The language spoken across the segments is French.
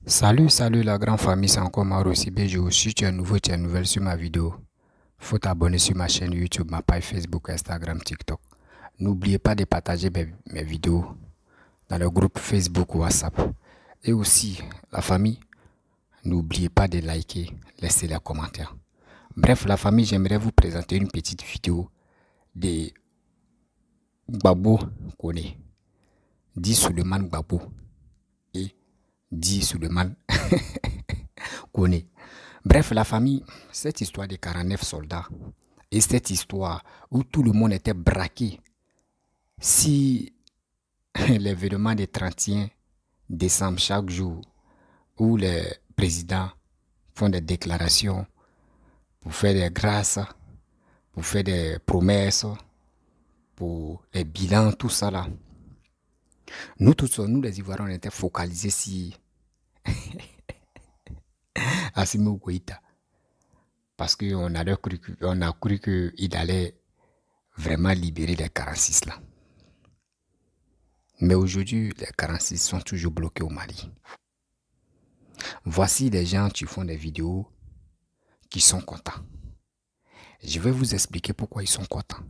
Salut la grande famille, c'est encore Maro Sibejo. Si tu es nouveau, tu es nouvelle sur ma vidéo, faut t'abonner sur ma chaîne YouTube, ma page Facebook, Instagram, TikTok. N'oubliez pas de partager mes vidéos dans le groupe Facebook ou WhatsApp. Et aussi, la famille, n'oubliez pas de liker, laisser les commentaires. Bref, la famille, j'aimerais vous présenter une petite vidéo de Gbagbo Kone, dit Suleiman Gbagbo et dit Suleiman Kone. Bref, la famille, cette histoire de 49 soldats et cette histoire où tout le monde était braqué si l'événement du 31 décembre chaque jour où les présidents font des déclarations pour faire des grâces, pour faire des promesses, pour les bilans, tout ça là. Nous tous, nous les Ivoiriens, on était focalisés sur Assimi Goïta parce qu'on a cru qu'il allait vraiment libérer les 46 là. Mais aujourd'hui, les 46 sont toujours bloqués au Mali. Voici des gens qui font des vidéos qui sont contents. Je vais vous expliquer pourquoi ils sont contents.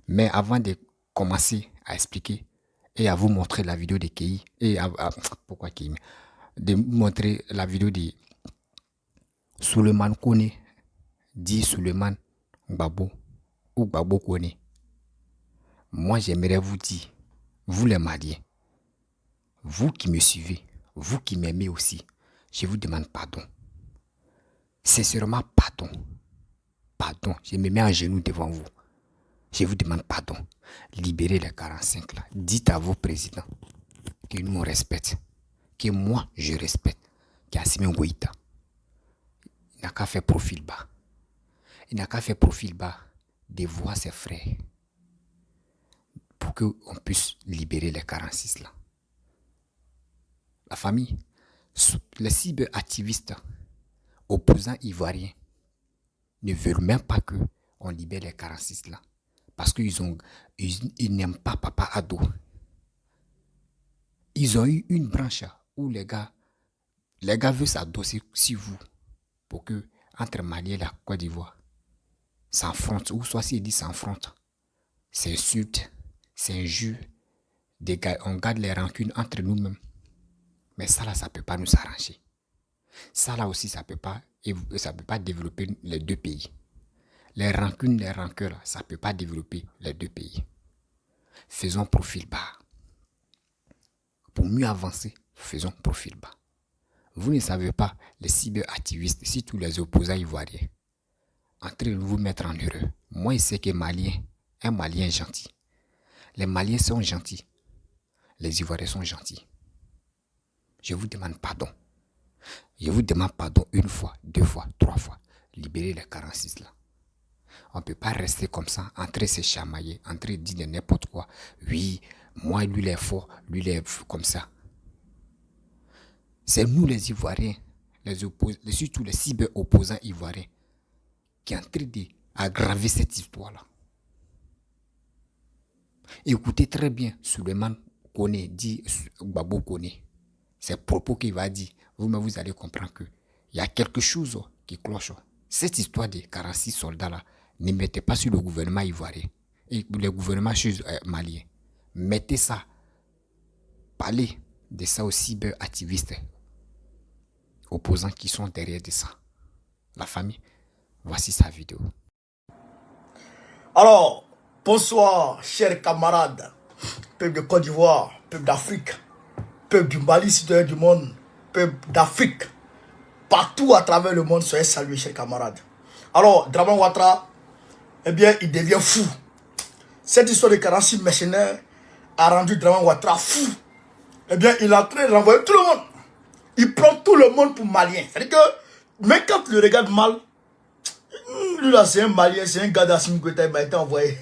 Mais avant de commencer à expliquer et à vous montrer la vidéo de Kei, pourquoi Kei, de vous montrer la vidéo de Suleiman Kone, dit Suleiman Gbagbo ou Gbagbo Kone, moi j'aimerais vous dire, vous les Maliens, vous qui me suivez, vous qui m'aimez aussi, je vous demande pardon. Sincèrement, pardon. Pardon. Je me mets à genoux devant vous. Je vous demande pardon. Libérez les 45 là. Dites à vos présidents que nous on respecte. Que moi je respecte. Qu'Assimi Goïta. Il n'a qu'à faire profil bas. Il n'a qu'à faire profil bas de voir ses frères. Pour qu'on puisse libérer les 46 là. La famille. Les cyberactivistes opposants ivoiriens ne veulent même pas qu'on libère les 46 là. Parce qu'ils n'aiment pas Papa Ado. Ils ont eu une branche où les gars veulent s'adosser sur vous pour que entre Mali et la Côte d'Ivoire s'affrontent, ou soit s'ils disent s'affrontent, c'est insulte, c'est injure, on garde les rancunes entre nous-mêmes. Mais ça là, ça ne peut pas nous arranger. Ça là aussi, ça ne peut pas développer les deux pays. Les rancunes, les rancœurs, ça ne peut pas développer les deux pays. Faisons profil bas. Pour mieux avancer, faisons profil bas. Vous ne savez pas, les cyberactivistes, si tous les opposants ivoiriens, en train de vous mettre en heureux. Moi, je sais que un Malien gentil. Les Maliens sont gentils. Les Ivoiriens sont gentils. Je vous demande pardon. Je vous demande pardon une fois, deux fois, trois fois. Libérez les 46 là. On ne peut pas rester comme ça, en train de se chamailler, en train de dire n'importe quoi. Oui, moi, lui, il est fort, lui, il est comme ça. C'est nous, les Ivoiriens, surtout les cyber-opposants ivoiriens, qui sont en train d'aggraver cette histoire-là. Écoutez très bien, Suleiman Kone, dit Gbagbo Kone. Ces propos qu'il va dire, vous allez comprendre qu'il y a quelque chose qui cloche. Cette histoire des 46 soldats-là, ne mettez pas sur le gouvernement ivoirien et le gouvernement malien. Mettez ça, parlez de ça aux cyberactivistes opposants qui sont derrière de ça. La famille, voici sa vidéo. Alors, bonsoir, chers camarades, peuple de Côte d'Ivoire, peuple d'Afrique, peuple du Mali, citoyen du monde, peuple d'Afrique, partout à travers le monde, soyez salués, chers camarades. Alors, Dramane Ouattara, eh bien, il devient fou. Cette histoire de 46 mercenaires a rendu Dramane Ouattara fou. Eh bien, il est en train de renvoyer tout le monde. Il prend tout le monde pour malien. C'est-à-dire que, même quand tu le regardes mal, lui là, c'est un Malien, c'est un gars d'Assimi Goïta, il m'a été envoyé.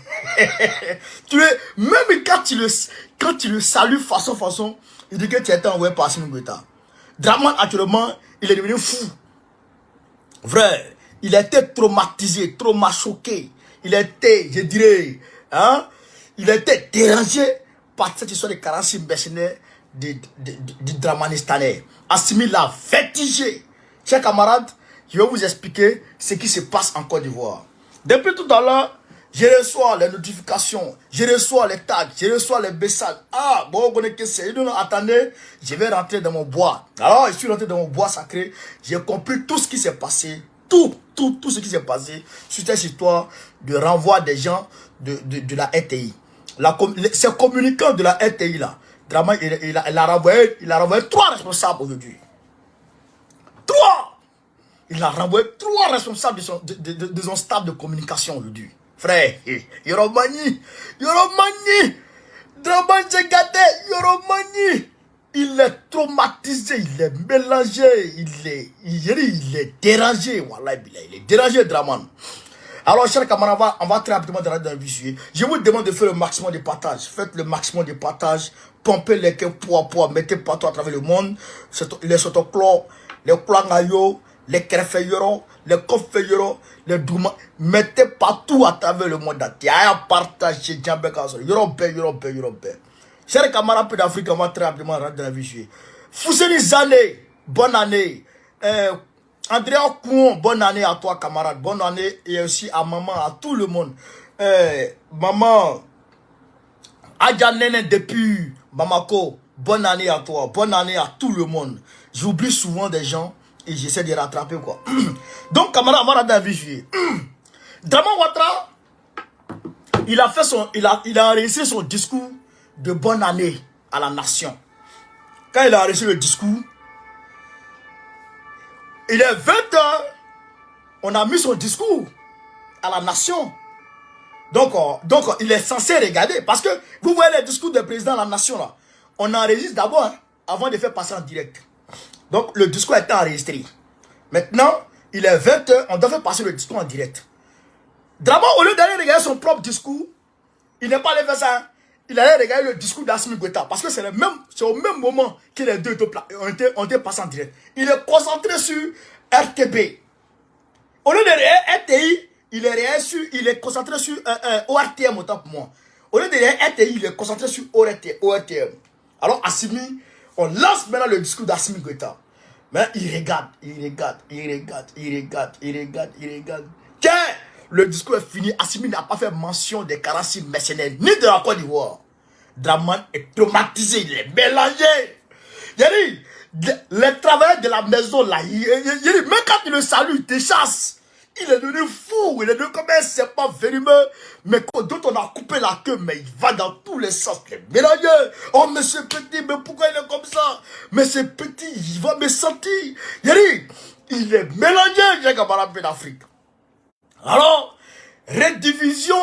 Même quand tu le salues façon, il dit que tu as été envoyé par Assimi Goïta. Dramane, actuellement, il est devenu fou. Vrai, il a été traumatisé, choqué. Il a été, je dirais, il a été dérangé par cette histoire de 46 mercenaires du Dramanistanais. Assimi l'a vertigé. Chers camarades, je vais vous expliquer ce qui se passe en Côte d'Ivoire. Depuis tout à l'heure, je reçois les notifications, je reçois les tags, je reçois les messages. Ah, bon, vous connaissez que c'est. Attendez, je vais rentrer dans mon bois. Alors, je suis rentré dans mon bois sacré. J'ai compris tout ce qui s'est passé. Tout ce qui s'est passé sur cette histoire de renvoi des gens de la RTI. Ces communicants de la RTI là, Draman, il a renvoyé 3 responsables aujourd'hui. 3! Il a renvoyé 3 responsables de son staff de communication aujourd'hui. Frère, Yoromani, Draman Zegate, Yoromani. Il est traumatisé, il est mélangé, il est dérangé. Voilà, il est dérangé, Draman. Alors, chers camarades, on va très rapidement dans le visuel. Je vous demande de faire le maximum de partage. Faites le maximum de partage. Pompez les cœurs poids, mettez partout à travers le monde. Les sotoclos, les klangayo, les kerfeyoro, les kofeyoro, les douma. Mettez partout à travers le monde. Partagez, Yorobé. Chers camarades peu d'Afrique, on va très rapidement rentrer dans le visuel. Fousseni Zane, bonne année. Andrea Kouon, bonne année à toi, camarade. Bonne année et aussi à maman, à tout le monde. Maman Adja Nene depuis Bamako, bonne année à toi. Bonne année à tout le monde. J'oublie souvent des gens et j'essaie de les rattraper, quoi. Donc, camarade, on va rentrer dans le visuel. Draman Ouattara, il a enregistré son discours de bonne année à la nation. Quand il a enregistré le discours, il est 20h, on a mis son discours à la nation. Donc, il est censé regarder. Parce que, vous voyez les discours du président de la nation, là. On enregistre d'abord, hein, avant de faire passer en direct. Donc, le discours a été enregistré. Maintenant, il est 20h, on doit faire passer le discours en direct. Draman, au lieu d'aller regarder son propre discours, il n'est pas allé faire ça. Hein. Il allait regarder le discours d'Assimi Goïta. Parce que c'est au même moment que les deux ont été passés en direct. Il est concentré sur RTB. Au lieu de regarder RTI, il est concentré sur ORTM autant pour moi. Au lieu de regarder RTI, il est concentré sur ORTM. Alors Assimi, on lance maintenant le discours d'Assimi Goïta. Mais il regarde. Tiens, le discours est fini. Assimi n'a pas fait mention des 46 mercenaires, ni de la Côte d'Ivoire. Draman est traumatisé, il est mélangé. Il dit, les travailleurs de la maison là, il dit, même quand il le salue, il te chasse. Il est devenu fou, il est devenu comme un serpent venimeux, mais dont on a coupé la queue, mais il va dans tous les sens, il est mélangé. Oh, mais c'est petit, mais pourquoi il est comme ça? Mais c'est petit, il va me sentir. Il dit, il est mélangé, j'ai camarade d'Afrique. Alors, rediffusion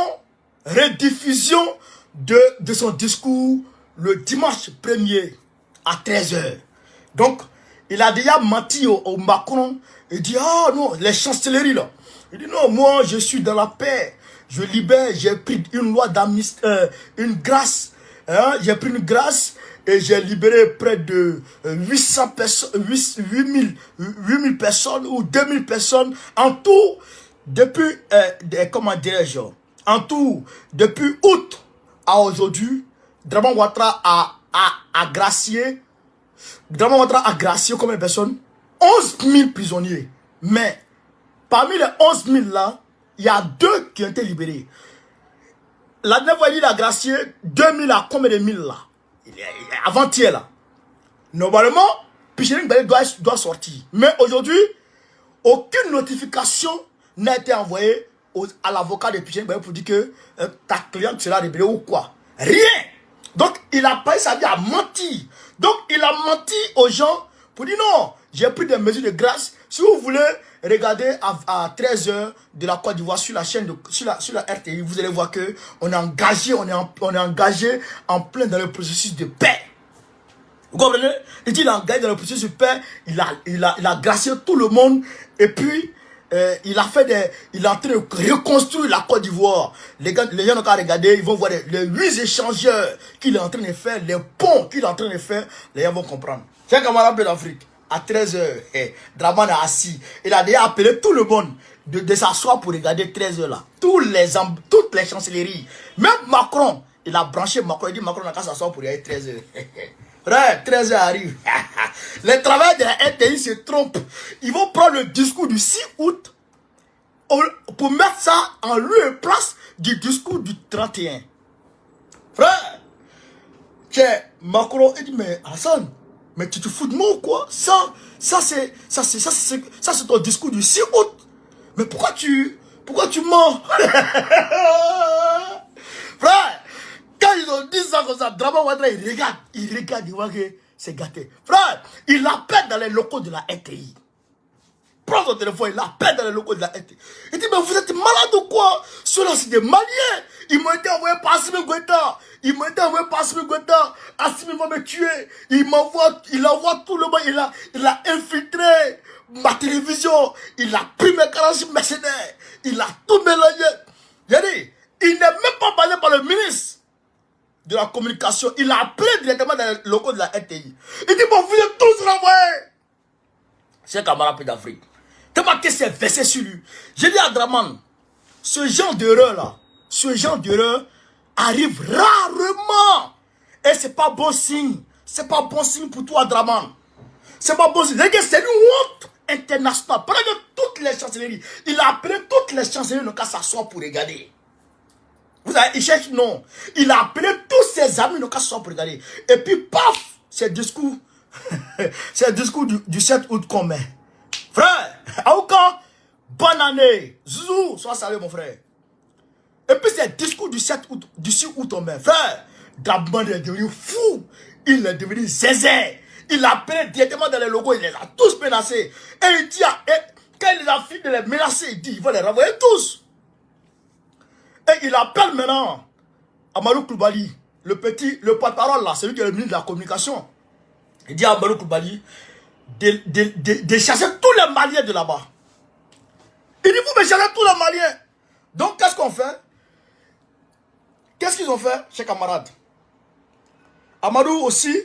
de son discours le dimanche 1er à 13h. Donc, il a déjà menti au Macron. Il dit, ah non, les chancelleries là. Il dit, non, moi je suis dans la paix. Je libère, j'ai pris une loi d'amnistie, une grâce. Hein, j'ai pris une grâce et j'ai libéré près de 800 personnes, 8000 personnes ou 2000 personnes en tout. Depuis, comment dirais-je, en tout, depuis août à aujourd'hui, Draman Ouattara a gracié combien de personnes? 11 000 prisonniers. Mais, parmi les 11 000 là, il y a 2 qui ont été libérés. La dernière fois, il a gracié 2000 à combien de 1000 là? Avant-hier là. Normalement, Picheling doit sortir. Mais aujourd'hui, aucune notification n'a été envoyé à l'avocat de Pichén pour dire que ta cliente sera libérée ou quoi. Rien. Donc, il a pas sa vie à mentir. Donc, il a menti aux gens pour dire non, j'ai pris des mesures de grâce. Si vous voulez regarder à 13h de la Côte d'Ivoire sur la chaîne, sur la RTI, vous allez voir que on est engagé, on est engagé en plein dans le processus de paix. Vous comprenez? Il dit il est engagé dans le processus de paix, il a gracié tout le monde et puis il est en train de reconstruire la Côte d'Ivoire. Les gens n'ont qu'à regarder, ils vont voir les 8 échangeurs qu'il est en train de faire, les ponts qu'il est en train de faire, les gens vont comprendre. Chers camarades de l'Afrique, à 13h, Draman est assis. Il a déjà appelé tout le monde de s'asseoir pour regarder 13h là. Toutes les chancelleries. Même Macron, il a branché Macron, il dit Macron n'a qu'à s'asseoir pour regarder 13h. Frère, 13h arrive. Les travailleurs de la RTI se trompent. Ils vont prendre le discours du 6 août pour mettre ça en lieu et place du discours du 31. Frère, Macron, il dit, mais Hassan, mais tu te fous de moi ou quoi? Ça c'est ton discours du 6 août. Mais pourquoi tu mens? Frère, quand ils ont dit ça comme ça, Draman Ouattara, il regarde, il voit que c'est gâté. Frère, il appelle dans les locaux de la RTI. Prends ton téléphone, il appelle dans les locaux de la RTI. Il dit, mais vous êtes malade ou quoi? Ceux-là, c'est des Maliens. Ils m'ont été envoyés par Assimi Goïta. Assimi va me tuer. Il envoie tout le monde. Il a infiltré ma télévision. Il a pris mes 46 mercenaires. Il a tout mélangé. J'ai dit, il n'est même pas basé par le ministre de la communication. Il a appelé directement dans les locaux de la RTI. Il dit, bon, vous êtes tous renvoyés. C'est un camarade d'Afrique. Tellement que c'est versé sur lui. J'ai dit à Draman, ce genre d'erreur là, arrive rarement. Et c'est pas bon signe. C'est pas bon signe pour toi, Draman. C'est pas bon signe. C'est une honte internationale. Pendant que toutes les chancelleries, il a appelé toutes les chancelleries donc à s'asseoir pour regarder. Vous savez, il cherche non. Il a appelé tous ses amis donc à s'asseoir pour regarder. Et puis, paf, c'est le discours. C'est le discours du 7 août qu'on met. Frère, Aouka, bonne année. Zouzou, sois salué mon frère. Et puis c'est le discours du 7 août, du 6 août on met. Frère, Draman est devenu fou. Il est devenu zézé. Il a appelé directement dans les logos, il les a tous menacés. Et il dit, quand il a fini de les menacer, il dit, il va les renvoyer tous. Et il appelle maintenant Amadou Koulibaly, le porte-parole là, celui qui est le ministre de la communication. Il dit à Amadou Koulibaly de chasser tous les Maliens de là-bas. Il dit, vous me chassez tous les Maliens. Donc, qu'est-ce qu'on fait? Qu'est-ce qu'ils ont fait, chers camarades? Amadou aussi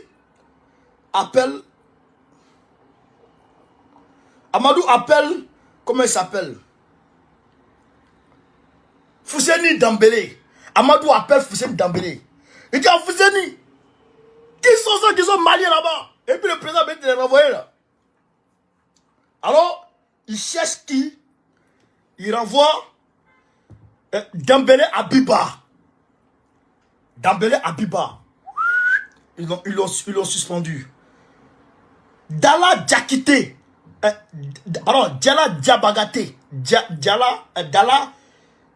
appelle. Comment il s'appelle? Fousseni Dambélé. Amadou appelle Fousseni Dambélé. Il dit à Fousseni, qui sont ceux qui sont Maliens là-bas? Et puis le président va les renvoyer là. Alors, il cherche qui? Il renvoie Dambélé Abiba. Dambélé Abiba. Ils l'ont suspendu. Dala Diakité. Pardon, Djala Diabagaté.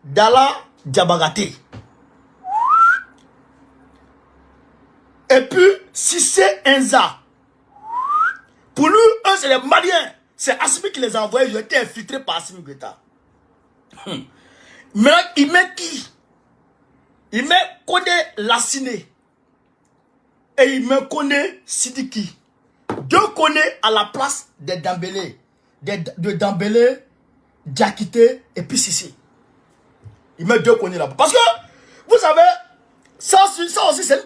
Dala Diabagaté. Et puis, Sissé Enza. Pour lui, eux, c'est les Maliens. C'est Assimi qui les a envoyés. Ils ont été infiltrés par Assimi Goïta. Maintenant, il met qui? Il met Kone Lassiné. Et il met Kone Sidiki. Deux Kone à la place de Dambélé. De Dambélé, Diakité et puis Sissé. Il met deux Kone là-bas. Parce que, vous savez, ça aussi, c'est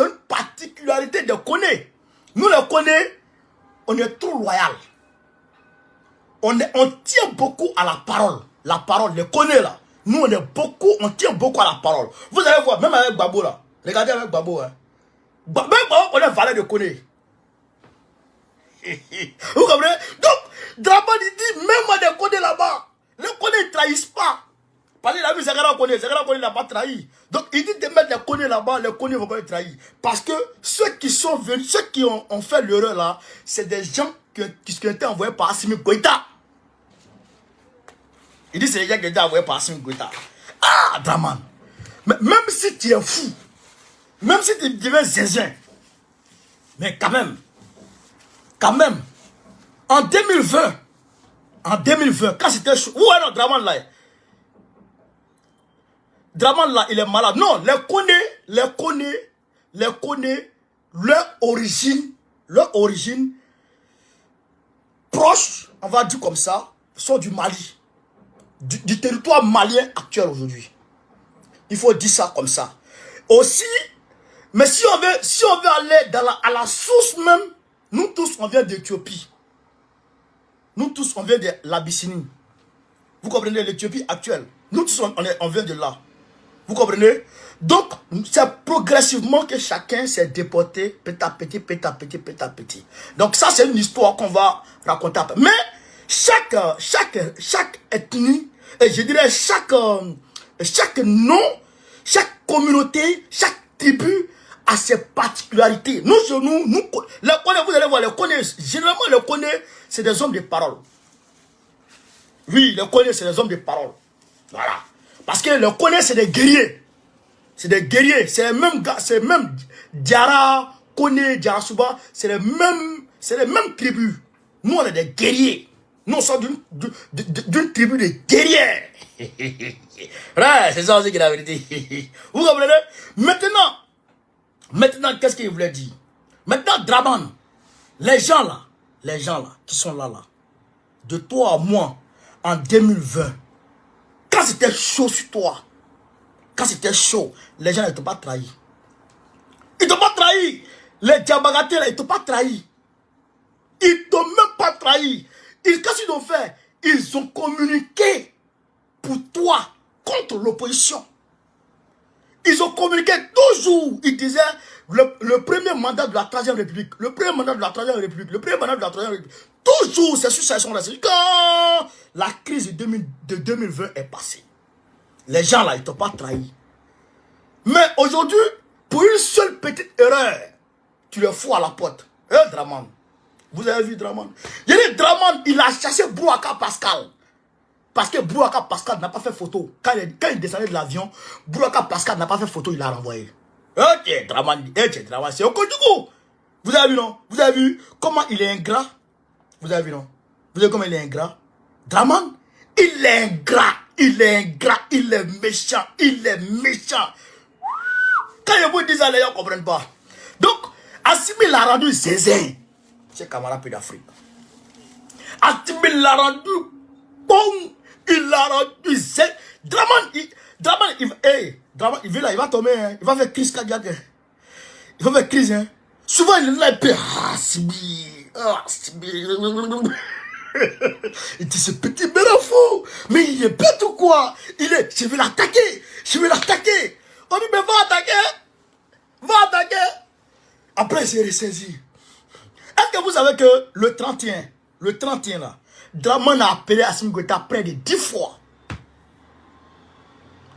une particularité de Kone. Nous, les Kone, on est trop loyal. On tient beaucoup à la parole. La parole, les Kone là. Nous, on tient beaucoup à la parole. Vous allez voir, même avec Babo là. Regardez avec Babo. Hein. Même Babo, on est valeur de Kone. Vous comprenez? Donc, Draman, il dit, même moi, des Kone là-bas. Les Kone ne trahissent pas. Parce qu'il a vu Zagara Kone n'a pas trahi. Donc, il dit de mettre les Kone là-bas, les Kone ne vont pas être trahis. Parce que ceux qui sont venus, ceux qui ont fait l'erreur là, c'est des gens qui ont été envoyés par Assimi Goïta. Il dit c'est les gens qui ont été envoyés par Assimi Goïta. Ah, Draman. Mais même si tu es fou, même si tu deviens zézin, mais quand même, en 2020, quand c'était chaud, où est notre Draman là? Draman là, il est malade. Non, les Kone, leur origine proche, on va dire comme ça, sont du Mali. Du territoire malien actuel aujourd'hui. Il faut dire ça comme ça. Aussi, mais si on veut aller à la source même, nous tous, on vient d'Éthiopie. Nous tous, on vient de l'Abyssinie. Vous comprenez l'Éthiopie actuelle? Nous tous, on vient de là. Vous comprenez? Donc, c'est progressivement que chacun s'est déporté, petit à petit, petit à petit, petit à petit. Donc, ça, c'est une histoire qu'on va raconter après. Mais, chaque ethnie, et je dirais chaque nom, chaque communauté, chaque tribu a ses particularités. Nous, les Kone, vous allez voir, les Kone, généralement, les Kone, c'est des hommes de parole. Oui, les Kone, c'est des hommes de parole. Voilà. Parce que les Kone, c'est des guerriers. C'est des guerriers. C'est même Diara, Kone, Diara Suba, c'est les mêmes tribus. Nous, on est des guerriers. Nous, on sort d'une tribu de guerriers. Ouais, c'est ça aussi qui est la vérité. Vous comprenez? Maintenant, qu'est-ce qu'il voulait dire? Maintenant, Draman, les gens là, qui sont là, de toi à moi, en 2020, quand c'était chaud sur toi, les gens ne t'ont pas trahi. Ils t'ont pas trahi. Les Diabagatés là, ils t'ont pas trahi. Ils t'ont même pas trahi. Qu'est-ce qu'ils ont fait? Ils ont communiqué pour toi contre l'opposition. Ils ont communiqué toujours. Ils disaient le premier mandat de la 3e République. Toujours, c'est sur ça qu'ils sont restés. Quand la crise de 2020 est passée, les gens là, ils t'ont pas trahi. Mais aujourd'hui, pour une seule petite erreur, tu les fous à la porte. Draman. Vous avez vu Draman? Draman, il a chassé Bouaka Pascal. Parce que Bouaka Pascal n'a pas fait photo. Quand il descendait de l'avion, Bouaka Pascal n'a pas fait photo, il l'a renvoyé. Ok, Draman, c'est au coup du coup. Vous avez vu, non? Vous avez vu comment il est ingrat? Vous avez vu, non? Vous avez vu comment il est ingrat? Draman, il est ingrat, il est méchant, Quand je vous dis ça, les gens ne comprennent pas. Donc, Assimi l'a rendu zézin. C'est camarade peu d'Afrique. Assimi l'a rendu bon. Il l'a rendu zézin. Draman, il vient là, il va tomber. Hein. Il va faire crise cardiaque. Il va faire crise. Hein. Souvent, il est là, il peut. Assimi. Il dit, ce petit fou. Mais il est bête ou quoi? Je vais l'attaquer. On dit, mais va attaquer. Après, il s'est ressaisi. Est-ce que vous savez que le 31 là, Draman a appelé Assimi Goïta près de 10 fois.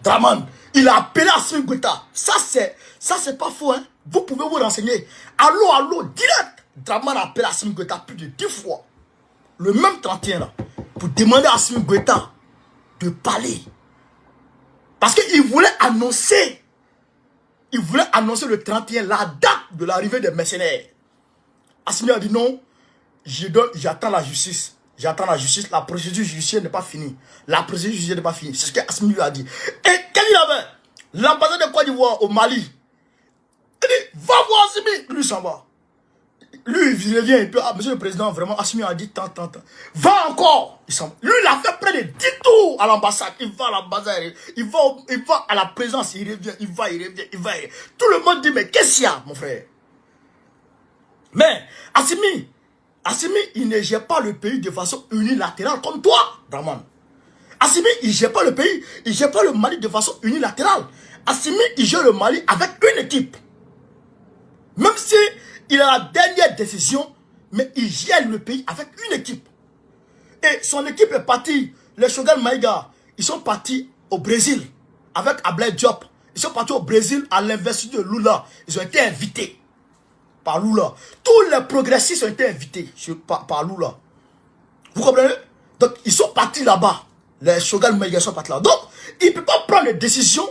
Draman, il a appelé Assimi Goïta. Ça, c'est pas faux, hein. Vous pouvez vous renseigner. Allô, direct. Draman a appelé Assimi Goïta plus de 10 fois. Le même 31 là, pour demander à Assimi Goïta de parler. Parce qu'il voulait annoncer le 31, la date de l'arrivée des mercenaires. Assimi a dit non, j'attends la justice. La procédure judiciaire n'est pas finie. C'est ce qu'Assimi lui a dit. Et quel il avait? L'ambassade de Côte d'Ivoire au Mali. Il dit, va voir Assimi. Lui s'en va. Lui, il revient et puis, monsieur le président, vraiment, Assimi a dit tant. Va encore. Lui, il a fait près de 10 tours à l'ambassade. Il va à l'ambassade, il va à la présence, il revient, il va. Tout le monde dit, mais qu'est-ce qu'il y a, mon frère? Mais, Assimi, il ne gère pas le pays de façon unilatérale comme toi, Draman. Assimi, il ne gère pas le pays, il ne gère pas le Mali de façon unilatérale. Assimi, il gère le Mali avec une équipe. Même si il a la dernière décision, mais il gère le pays avec une équipe. Et son équipe est partie, les Shogun Maïga, ils sont partis au Brésil avec Ablaye Diop. Ils sont partis au Brésil à l'investiture de Lula. Ils ont été invités par Lula. Tous les progressistes ont été invités par Lula. Vous comprenez? Donc, ils sont partis là-bas. Les Shogun Maïga sont partis là. Donc, ils ne peuvent pas prendre des décisions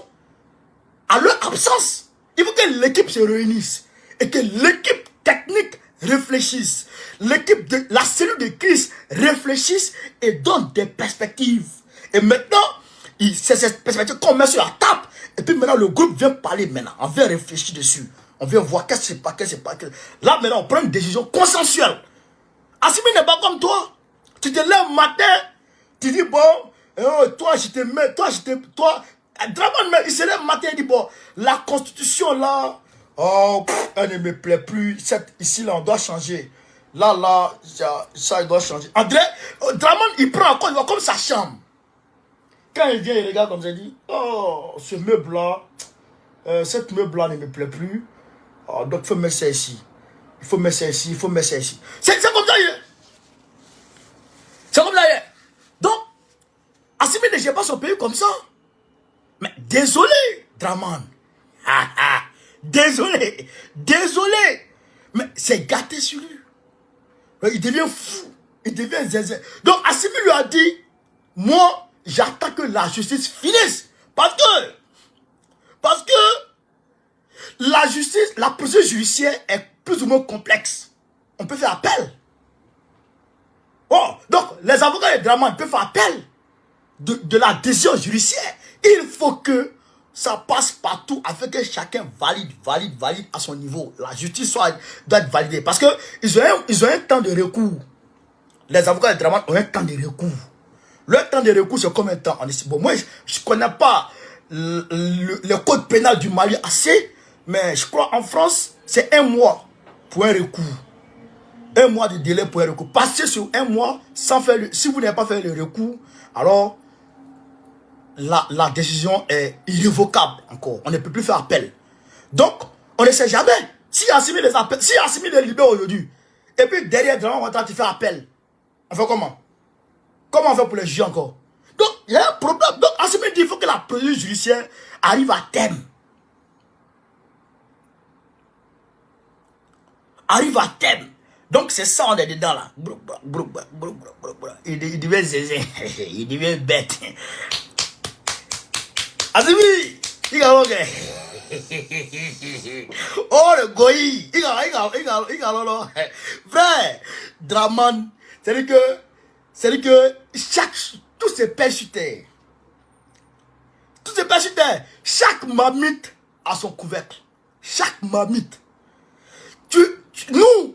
à leur absence. Il faut que l'équipe se réunisse et que l'équipe technique réfléchisse. La cellule de crise réfléchisse et donne des perspectives. Et maintenant, c'est cette perspective qu'on met sur la table. Et puis maintenant, le groupe vient parler maintenant. On vient réfléchir dessus. On vient voir qu'est-ce que c'est pas. Là, maintenant, on prend une décision consensuelle. Assimi n'est pas comme toi. Tu te lèves matin, tu dis, bon, toi, Draman, il se lève matin, il dit, bon, la constitution, là, elle ne me plaît plus. Ici, là, on doit changer. Là, ça, il doit changer. André, Draman, il prend encore, il va comme sa chambre. quand il vient, il regarde comme ça, il dit, oh, ce meuble-là, cette meuble-là ne me plaît plus. Oh, donc, il faut mettre ça ici. Il faut mettre ça ici, il faut mettre ça ici. C'est comme ça, il est. C'est comme ça, il est. Donc, Assimi ne gère pas son pays comme ça. Mais désolé, Draman. Désolé. Désolé. Mais c'est gâté sur lui. Il devient fou. Il devient zézé. Donc, Assimi lui a dit, moi, j'attends que la justice finisse. Parce que la justice, la procédure judiciaire est plus ou moins complexe. On peut faire appel. Oh, donc, les avocats de Draman peuvent faire appel de la décision judiciaire. Il faut que ça passe partout afin que chacun valide à son niveau. La justice doit être validée. Parce que ils ont un temps de recours. Les avocats de Draman ont un temps de recours. Le temps de recours, c'est combien de temps? Bon, moi, je ne connais pas le code pénal du Mali assez, mais je crois en France, c'est 1 mois pour un recours. 1 mois de délai pour un recours. Passer sur 1 mois sans faire si vous n'avez pas fait le recours, alors la décision est irrévocable encore. On ne peut plus faire appel. Donc, on ne sait jamais. Si Assimi les libère aujourd'hui, et puis derrière, on va tenter de faire appel. On fait comment? Comment on fait pour les juger encore? Donc, il y a un problème. Donc, Assimi dit qu'il faut que la procédure judiciaire arrive à terme. Arrive à terme. Donc, c'est ça, on est dedans là. Il devient zézé. Il devient bête. Assimi, il a oh, le goyi. Il a frère, Draman. C'est-à-dire que tous ces pères sur terre, chaque mamite a son couvercle. Chaque mamite. Nous,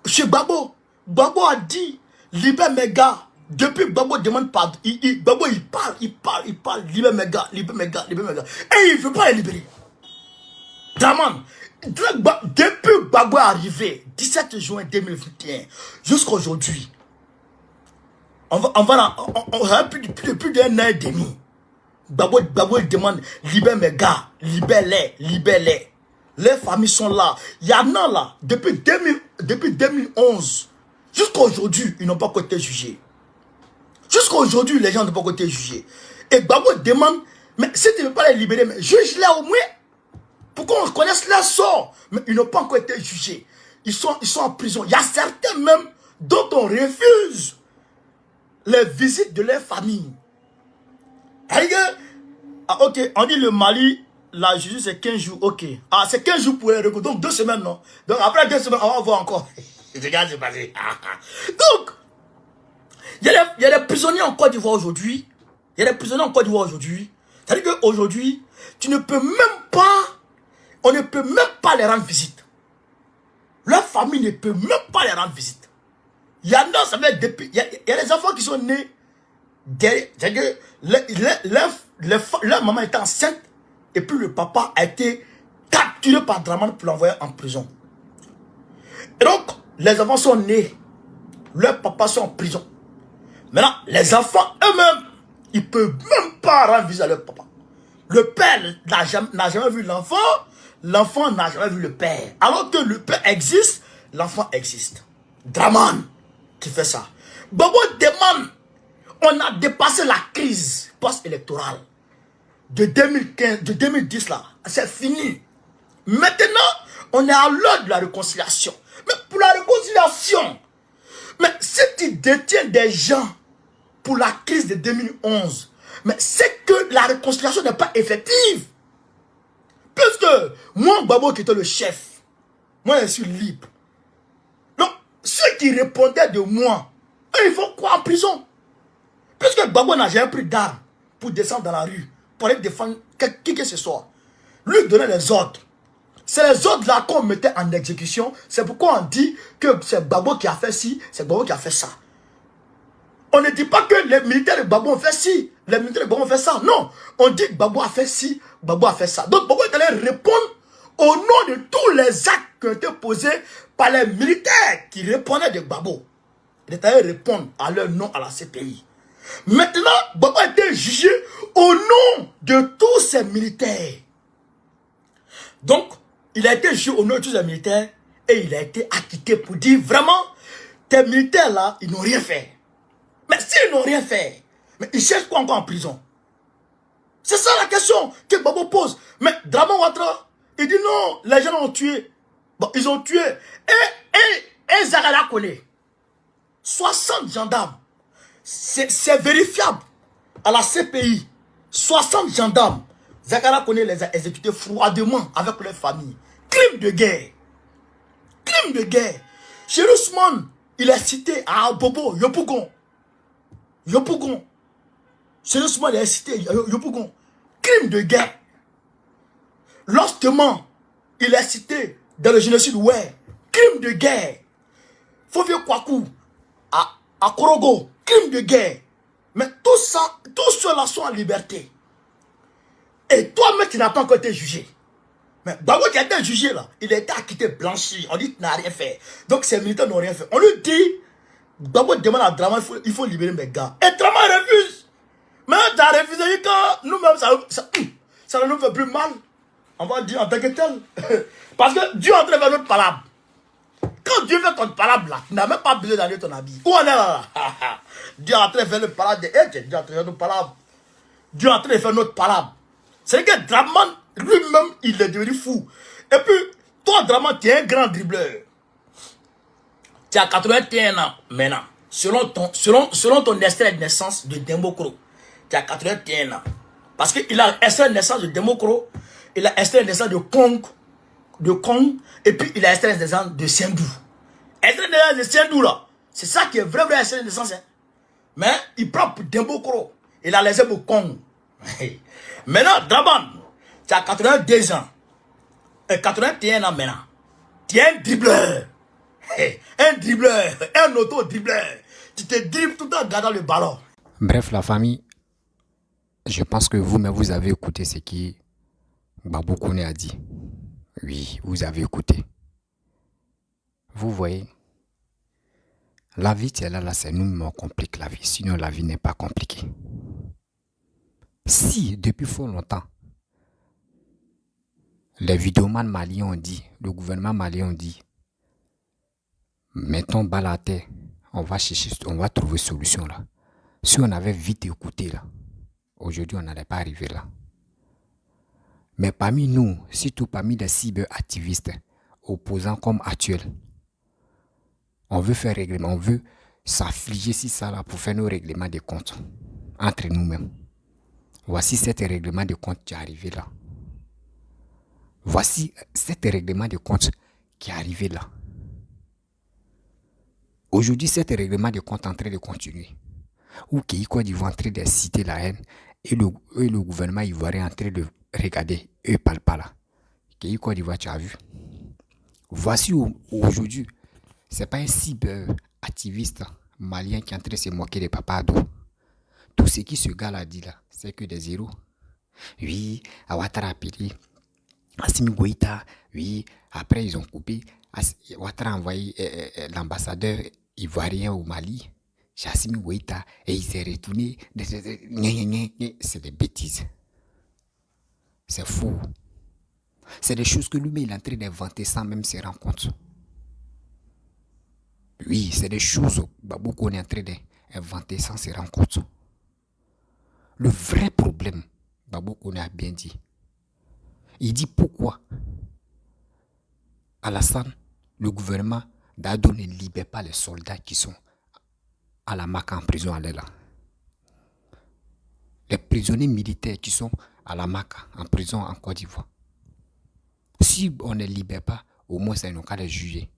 chez Gbagbo a dit, libère mes gars. Depuis Gbagbo demande pardon. Gbagbo il parle, libère mes gars. Et il ne veut pas les libérer. Draman, depuis Gbagbo est arrivé, 17 juin 2021, jusqu'à aujourd'hui, on a plus d'1 an et demi. Gbagbo demande, libère mes gars, libère-les. Les familles sont là. Il y en a là, depuis 2011, jusqu'à aujourd'hui, ils n'ont pas été jugés. Jusqu'à aujourd'hui, les gens n'ont pas été jugés. Et Gbagbo demande, mais si tu ne veux pas les libérer, mais juge-les au moins. Pour qu'on connaisse leur sort. Mais ils n'ont pas encore été jugés. Ils sont en prison. Il y a certains même dont on refuse les visites de leur famille. Ah, ok, on dit le Mali, la justice c'est 15 jours, ok. Ah, c'est 15 jours pour les recours, donc 2 semaines, non? Donc après 2 semaines, on va voir encore. Regarde, c'est passé. Donc, il y a des prisonniers en Côte d'Ivoire aujourd'hui. C'est-à-dire qu'aujourd'hui, tu ne peux même pas, on ne peut même pas les rendre visite. Leur famille ne peut même pas les rendre visite. Il y en a, ça fait depuis, il y a des enfants qui sont nés derrière, c'est-à-dire que leur maman était enceinte et puis le papa a été capturé par Draman pour l'envoyer en prison. Et donc, les enfants sont nés, leurs papas sont en prison. Maintenant, les enfants eux-mêmes, ils ne peuvent même pas rendre visite à leur papa. Le père n'a jamais vu l'enfant, l'enfant n'a jamais vu le père. Alors que le père existe, l'enfant existe. Draman qui fait ça. Gbagbo demande, on a dépassé la crise post-électorale de 2015, de 2010 là. C'est fini. Maintenant, on est à l'heure de la réconciliation. Mais pour la réconciliation, mais si tu détiens des gens pour la crise de 2011, mais c'est que la réconciliation n'est pas effective. Puisque moi, Gbagbo qui était le chef, moi je suis libre. Donc, ceux qui répondaient de moi, eux, ils vont quoi en prison? Puisque Gbagbo n'a jamais pris d'armes pour descendre dans la rue, pour aller défendre qui que ce soit. Lui donnait les ordres. C'est les ordres là qu'on mettait en exécution. C'est pourquoi on dit que c'est Gbagbo qui a fait ci, c'est Gbagbo qui a fait ça. On ne dit pas que les militaires de Gbagbo ont fait ci, les militaires de Gbagbo ont fait ça. Non, on dit que Gbagbo a fait ci, Gbagbo a fait ça. Donc Gbagbo est allé répondre au nom de tous les actes qui ont été posés par les militaires qui répondaient de Gbagbo. Il est allé répondre à leur nom à la CPI. Maintenant, Gbagbo a été jugé au nom de tous ces militaires. Donc, il a été jugé au nom de tous ces militaires et il a été acquitté pour dire vraiment, tes militaires là, ils n'ont rien fait. Mais s'ils n'ont rien fait, mais ils cherchent quoi encore en prison? C'est ça la question que Gbagbo pose. Mais Dramane Ouattara, il dit non, les gens ont tué. Bon, ils ont tué. Et Zagara Kone, 60 gendarmes. C'est vérifiable. À la CPI, 60 gendarmes. Zagara Kone les a exécutés froidement avec leurs familles. Crime de guerre. Crime de guerre. Chez Ousmane, il est cité à Bobo, Yopougon. Yopougon. Chez Ousmane, il est cité Yopougon. Crime de guerre. Lostement, il est cité dans le génocide ouais. Crime de guerre. Fovio Kwaku, à Korogo, crime de guerre. Mais tout ça, tous ceux-là sont en liberté. Et toi-même, tu n'as pas encore été jugé. Mais Gbagbo qui a été jugé là, il a été acquitté, blanchi. On dit qu'il n'a rien fait. Donc ces militaires n'ont rien fait. On lui dit, Gbagbo demande à Dramane, il faut libérer mes gars. Et Dramane refuse. Mais tu as refusé quand nous-mêmes, ça ne nous fait plus mal. On va dire en tant que tel. Parce que Dieu est en train de faire notre palabre. Quand Dieu fait ton palabre là, tu n'as même pas besoin d'aller ton habit. Où on est là? Dieu est en train de faire le palabre. Dieu est en train de faire notre palabre. Dieu est en train de faire notre palabre. C'est que Dramane, lui-même, il est devenu fou. Et puis, toi, Dramane, tu es un grand dribbleur. Tu as 81 ans maintenant. Selon ton extrait de naissance de Dembokro, tu as 81 ans. Parce qu'il a extrait de naissance de Dembokro, il a extrait de naissance de Kong, et puis il a extrait de naissance de Sendou. Extrait de naissance de Sendou, là, c'est ça qui est vrai extrait de naissance. Hein. Mais il prend pour Dembokro, il a laissé pour Kong. Maintenant, Dramane, tu as 82 ans, et 81 ans maintenant. Tu es un dribbleur. Un dribbleur, un auto-dribbleur. Tu te dribbles tout en gardant le ballon. Bref, la famille, je pense que vous-même, vous avez écouté ce qui Gbagbo Kone a dit. Oui, vous avez écouté. Vous voyez, la vie, c'est là, c'est nous-mêmes qui compliquons la vie. Sinon, la vie n'est pas compliquée. Si, depuis fort longtemps, les vidéomans maliens ont dit, le gouvernement malien ont dit, mettons balle à terre, on va chercher, on va trouver solution là. Si on avait vite écouté là, aujourd'hui on n'allait pas arriver là. Mais parmi nous, surtout parmi les cyberactivistes, opposants comme actuels, on veut faire règlement, on veut s'affliger si ça là pour faire nos règlements de comptes entre nous-mêmes. Voici cet règlement de compte qui est arrivé là. Voici cet règlement de compte qui est arrivé là. Aujourd'hui, cet règlement de compte est en train de continuer. Ou Kéi Côte d'Ivoire est en train de citer la haine et le gouvernement ivoirien est en train de regarder. Eux ne parlent pas là. Kéi Côte d'Ivoire, tu as vu. Voici aujourd'hui, ce n'est pas un cyber-activiste malien qui est en train de se moquer de Papa Ado. Tout ce que ce gars-là a dit là, c'est que des zéros. Oui, Ouattara a appelé Assimi Goïta. Oui, après ils ont coupé. Ouattara a envoyé l'ambassadeur ivoirien au Mali, chez Assimi Goïta, et il s'est retourné. C'est des bêtises. C'est faux. C'est des choses que lui-même il est en train d'inventer sans même se rendre compte. Oui, c'est des choses que Gbagbo Kone est en train d'inventer sans se rendre compte. Le vrai problème, Gbagbo Kone a bien dit. Il dit pourquoi Alassane, le gouvernement d'Ado ne libère pas les soldats qui sont à la Maka en prison à l'Ela. Les prisonniers militaires qui sont à la Maka en prison en Côte d'Ivoire. Si on ne les libère pas, au moins ça n'ont qu'à les juger.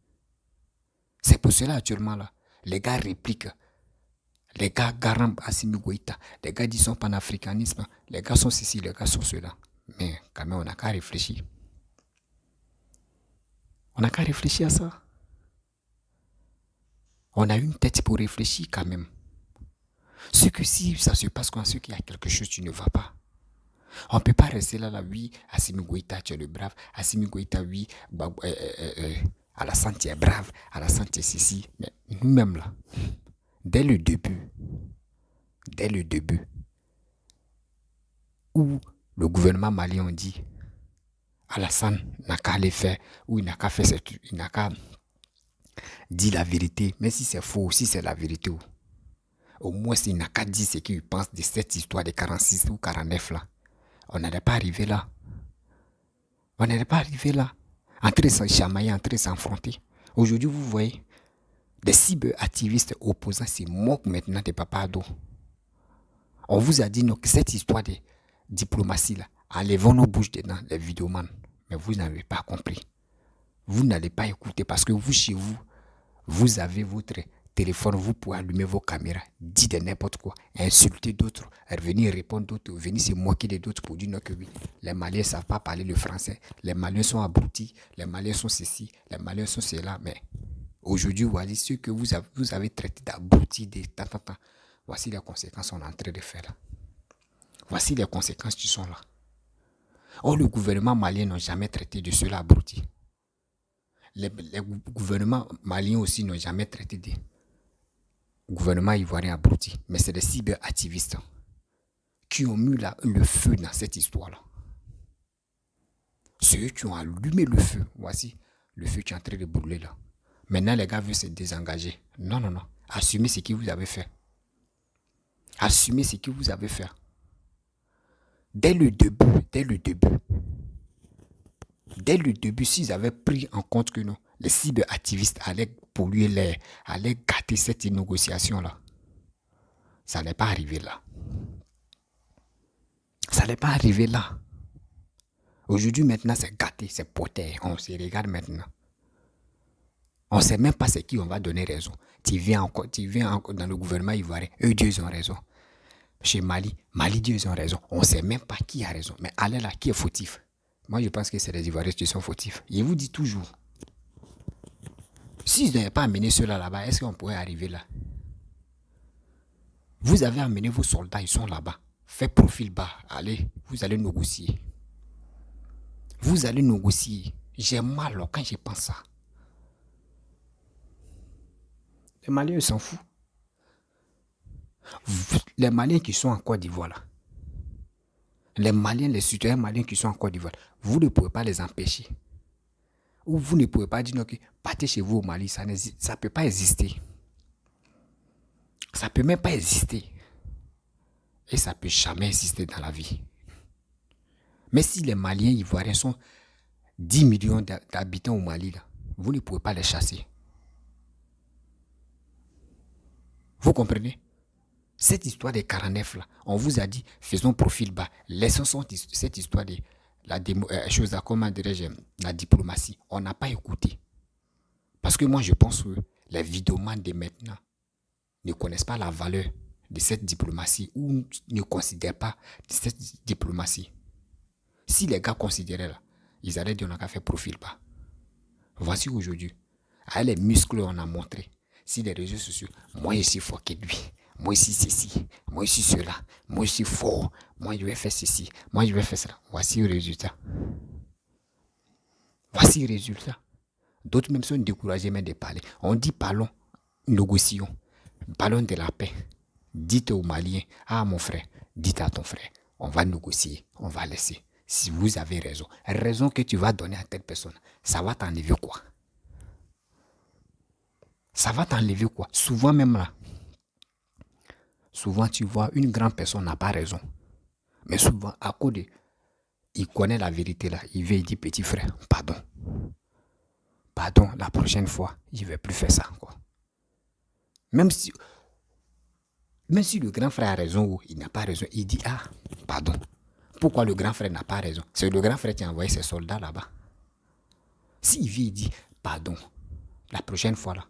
C'est pour cela actuellement là, les gars répliquent. Les gars garant Assimi Goïta, les gars disent son panafricanisme, les gars sont ceci, les gars sont cela. Mais quand même, on n'a qu'à réfléchir. On n'a qu'à réfléchir à ça. On a une tête pour réfléchir quand même. Ce que si ça se passe comme ce qu'il y a quelque chose qui ne va pas. On ne peut pas rester là, oui, Assimi Goïta, tu es le brave. Assimi Goïta, oui, Alassane, tu es brave. Alassane, tu es ceci. Mais nous-mêmes là, dès le début, dès le début, où le gouvernement malien dit Alassane n'a qu'à aller faire, ou il n'a qu'à faire il n'a qu'à dire la vérité, mais si c'est faux, si c'est la vérité, au moins il n'a qu'à dire ce qu'il pense de cette histoire de 46 ou 49 là. On n'allait pas arriver là. On n'allait pas arriver là. En train de se chamailler, en train de s'enfronter. Aujourd'hui, vous voyez, des cyberactivistes opposants se moquent maintenant de Papa Ado. On vous a dit non, que cette histoire de diplomatie là, enlevons nos bouches dedans, les vidéomans. Mais vous n'avez pas compris. Vous n'allez pas écouter parce que vous, chez vous, vous avez votre téléphone, vous pouvez allumer vos caméras, dire de n'importe quoi, insulter d'autres, venir répondre d'autres, venir se moquer de d'autres pour dire non que oui, les Maliens ne savent pas parler le français, les Maliens sont abrutis, les Maliens sont ceci, les Maliens sont cela. Mais aujourd'hui, voici ce que vous avez traité d'abrutis, de tant. Voici les conséquences qu'on est en train de faire là. Voici les conséquences qui sont là. Or, le gouvernement malien n'a jamais traité de cela abrutis. Les gouvernements maliens aussi n'ont jamais traité de gouvernement ivoirien abruti. Mais c'est des cyberactivistes qui ont mis le feu dans cette histoire-là. Ceux qui ont allumé le feu. Voici le feu qui est en train de brûler là. Maintenant, les gars veulent se désengager. Non. Assumez ce que vous avez fait. Assumez ce que vous avez fait. Dès le début, s'ils avaient pris en compte que non, les cyberactivistes allaient polluer l'air, allaient gâter cette négociation-là, ça n'allait pas arriver là. Ça n'allait pas arriver là. Aujourd'hui, maintenant, c'est gâté, c'est poté. On se regarde maintenant. On ne sait même pas c'est qui on va donner raison. Tu viens encore dans le gouvernement ivoirien, eux, Dieu, ils ont raison. Chez Mali, Dieu, ils ont raison. On ne sait même pas qui a raison. Mais allez là, qui est fautif? Moi, je pense que c'est les Ivoiriens qui sont fautifs. Je vous dis toujours, s'ils n'avaient pas amené ceux-là là-bas, est-ce qu'on pourrait arriver là? Vous avez amené vos soldats, ils sont là-bas. Faites profil bas. Allez, vous allez négocier. Vous allez négocier. J'ai mal quand je pense ça. Les Maliens, ils s'en foutent. Les Maliens qui sont en Côte d'Ivoire là, les Maliens, les citoyens maliens qui sont en Côte d'Ivoire, vous ne pouvez pas les empêcher. Ou vous ne pouvez pas dire non, que partez chez vous au Mali, ça ne peut pas exister. Ça ne peut même pas exister. Et ça ne peut jamais exister dans la vie. Mais si les Maliens ivoiriens sont 10 millions d'habitants au Mali, là, vous ne pouvez pas les chasser. Vous comprenez? Cette histoire des 49 là, on vous a dit, faisons profil bas. Laissons cette histoire de la diplomatie. On n'a pas écouté. Parce que moi, je pense que les vidéomans de maintenant ne connaissent pas la valeur de cette diplomatie ou ne considèrent pas cette diplomatie. Si les gars considéraient là, ils allaient dire on n'a qu'à faire profil bas. Voici aujourd'hui, avec les muscles on a montré, si les réseaux sociaux, moi je suis fort que lui. Moi ici ceci, moi ici cela, moi je suis fort, moi je vais faire ceci, moi je vais faire cela. Voici le résultat. Voici le résultat. D'autres même sont découragés même de parler. On dit parlons, négocions, parlons de la paix. Dites aux Maliens, ah mon frère, dites à ton frère, on va négocier, on va laisser. Si vous avez raison que tu vas donner à telle personne, ça va t'enlever quoi? Ça va t'enlever quoi? Souvent même là, souvent tu vois une grande personne n'a pas raison. Mais souvent à cause de, il connaît la vérité là, il vient, il dit petit frère, pardon, la prochaine fois, je ne vais plus faire ça quoi. Même si le grand frère a raison ou il n'a pas raison, il dit ah, pardon. Pourquoi le grand frère n'a pas raison? C'est le grand frère qui a envoyé ses soldats là-bas. S'il vient, il dit pardon, la prochaine fois là,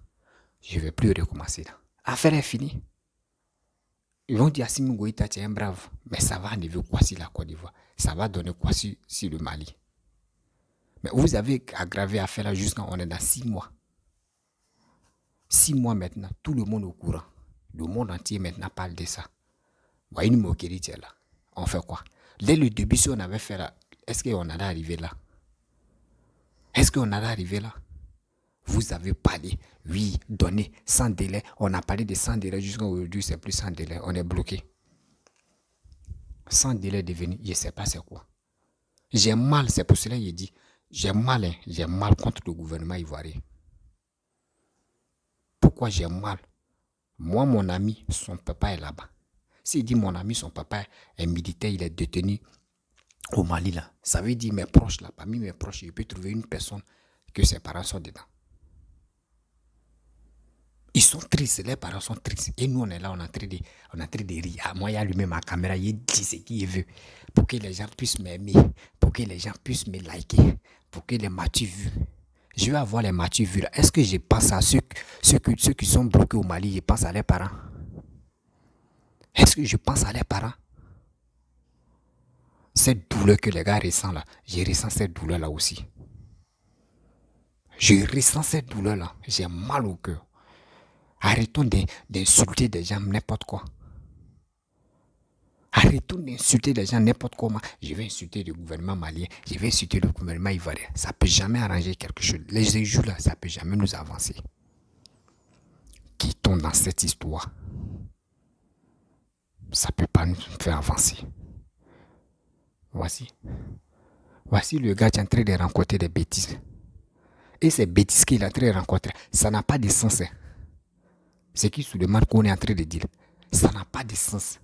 je ne vais plus recommencer là. L'affaire est finie. Ils vont dire Assimi Goïta, tu es un brave. Mais ça va enlever quoi sur la Côte d'Ivoire? Ça va donner quoi sur le Mali? Mais vous avez aggravé l'affaire là jusqu'à on est dans 6 mois. 6 mois maintenant, tout le monde est au courant. Le monde entier maintenant parle de ça. Voyez une moquerie là. On fait quoi? Dès le début, si on avait fait là, est-ce qu'on allait arriver là? Est-ce qu'on allait arriver là? Vous avez parlé, oui, donné, sans délai. On a parlé de sans délai jusqu'à aujourd'hui, c'est plus sans délai. On est bloqué. sans délai de venir, je ne sais pas c'est quoi. J'ai mal, c'est pour cela que j'ai dit, j'ai mal contre le gouvernement ivoirien. Pourquoi j'ai mal? Moi, mon ami, son papa est là-bas. S'il dit mon ami, son papa est militaire, il est détenu au Mali là. Ça veut dire mes proches là, parmi mes proches, je peux trouver une personne que ses parents sont dedans. Ils sont tristes, les parents sont tristes. Et nous, on est là, on est en train de rire. Moi, il y a lui-même ma caméra, il dit ce qu'il veut. Pour que les gens puissent m'aimer, pour que les gens puissent me liker, pour que les m'as-tu vu. Je vais avoir les m'as-tu vu là. Est-ce que je pense à ceux qui sont bloqués au Mali, je pense à leurs parents? Est-ce que je pense à leurs parents? Cette douleur que les gars ressentent là, je ressens cette douleur là aussi. Je ressens cette douleur là. J'ai mal au cœur. Arrêtons d'insulter des gens n'importe quoi. Arrêtons d'insulter les gens n'importe comment. Je vais insulter le gouvernement malien, je vais insulter le gouvernement ivoirien. Ça ne peut jamais arranger quelque chose. Les enjeux là, ça ne peut jamais nous avancer. Quittons dans cette histoire. Ça ne peut pas nous faire avancer. Voici le gars qui est en train de rencontrer des bêtises. Et ces bêtises qu'il est en train de rencontrer, ça n'a pas de sens. Ce qui se demande qu'on est en train de dire, ça n'a pas de sens.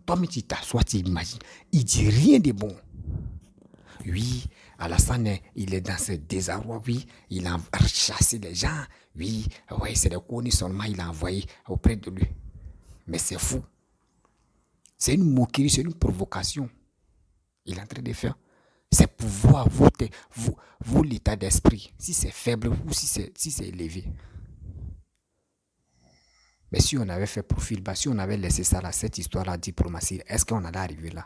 Toi-même, tu t'assois, tu imagines. Il dit rien de bon. Oui, Alassane, il est dans ce désarroi. Oui, il a chassé les gens. Oui, c'est le connu seulement, il a envoyé auprès de lui. Mais c'est fou. C'est une moquerie, c'est une provocation. Il est en train de faire. C'est pour voir vous l'état d'esprit. Si c'est faible ou si c'est élevé. Mais si on avait fait profil bas, si on avait laissé ça là, cette histoire-là, diplomatie, est-ce qu'on allait arriver là?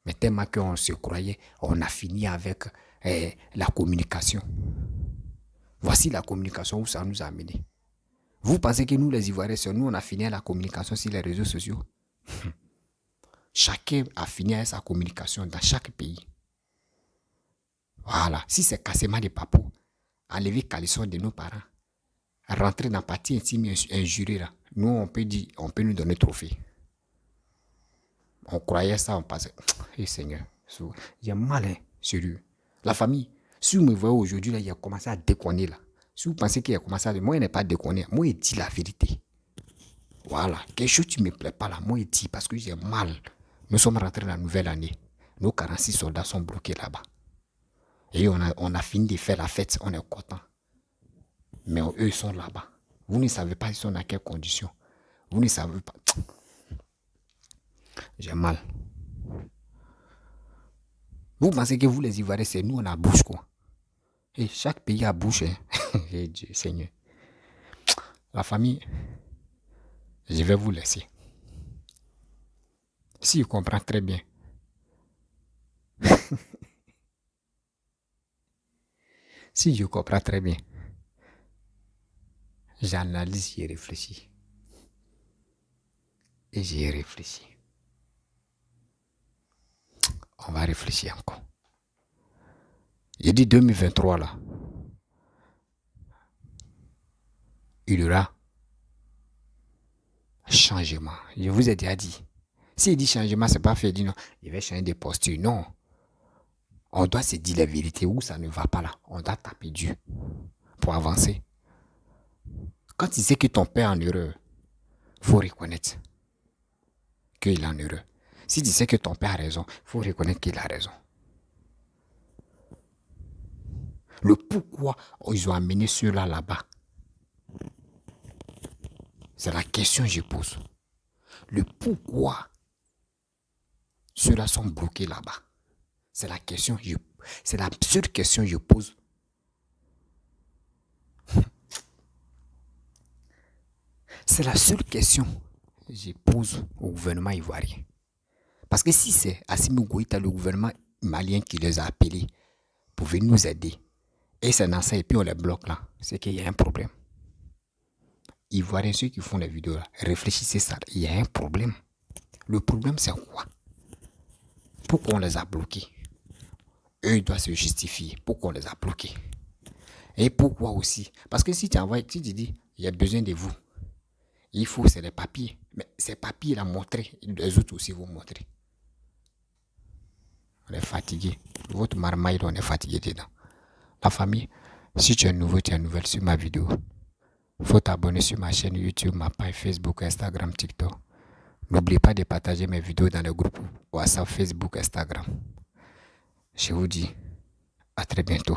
Mais tellement qu'on se croyait, on a fini avec la communication. Voici la communication où ça nous a amené. Vous pensez que nous, les Ivoiriens, nous, on a fini la communication sur les réseaux sociaux? Chacun a fini avec sa communication dans chaque pays. Voilà. Si c'est cassement des papous, enlever caleçon de nos parents, rentrer dans partie intime injurée là, nous on peut nous donner trophée. On croyait ça, on passait. Eh Seigneur, il y a mal, hein, sérieux. La famille, si vous me voyez aujourd'hui là, il a commencé à déconner là. Si vous pensez qu'il a commencé à déconner, moi il n'est pas déconné, moi il dit la vérité. Voilà, quelque chose qui ne me plaît pas là, moi il dit parce que j'ai mal. Nous sommes rentrés dans la nouvelle année. Nos 46 soldats sont bloqués là-bas. Et on a fini de faire la fête, on est content. Mais eux, ils sont là-bas. Vous ne savez pas ils sont dans quelles conditions. Vous ne savez pas. J'ai mal. Vous pensez que vous, les Ivoiriens, c'est nous, on a bouche, quoi. Et chaque pays a bouche, hein. Et Dieu, Seigneur. La famille, je vais vous laisser. Si je comprends très bien. Si je comprends très bien. J'analyse, j'y réfléchis. Et j'y réfléchis. On va réfléchir encore. J'ai dit 2023 là. Il y aura changement. Je vous ai déjà dit. S'il dit changement, c'est pas fait. Il dit non, il va changer de posture. Non. On doit se dire la vérité où ça ne va pas là. On doit taper Dieu pour avancer. Quand tu sais que ton père est en erreur, il faut reconnaître qu'il est en erreur. Si tu sais que ton père a raison, il faut reconnaître qu'il a raison. Le pourquoi ils ont amené ceux-là là-bas, c'est la question que je pose. Le pourquoi ceux-là sont bloqués là-bas, c'est la question, c'est la seule question que je pose. C'est la seule question que je pose au gouvernement ivoirien. Parce que si c'est Assimi Goïta, le gouvernement malien qui les a appelés pour venir nous aider, et c'est dans ça, et puis on les bloque là, c'est qu'il y a un problème. Ivoiriens, ceux qui font les vidéos là, réfléchissez ça, il y a un problème. Le problème c'est quoi? Pourquoi on les a bloqués? Eux, ils doivent se justifier. Pourquoi on les a bloqués? Et pourquoi aussi? Parce que si tu envoies, tu te dis, il y a besoin de vous. Il faut, c'est les papiers. Mais ces papiers, là, montrer. Les autres aussi vont montrer. On est fatigué. Votre marmaille, on est fatigué dedans. La famille, si tu es nouveau, tu es nouvelle sur ma vidéo, faut t'abonner sur ma chaîne YouTube, ma page Facebook, Instagram, TikTok. N'oublie pas de partager mes vidéos dans le groupe WhatsApp, Facebook, Instagram. Je vous dis à très bientôt.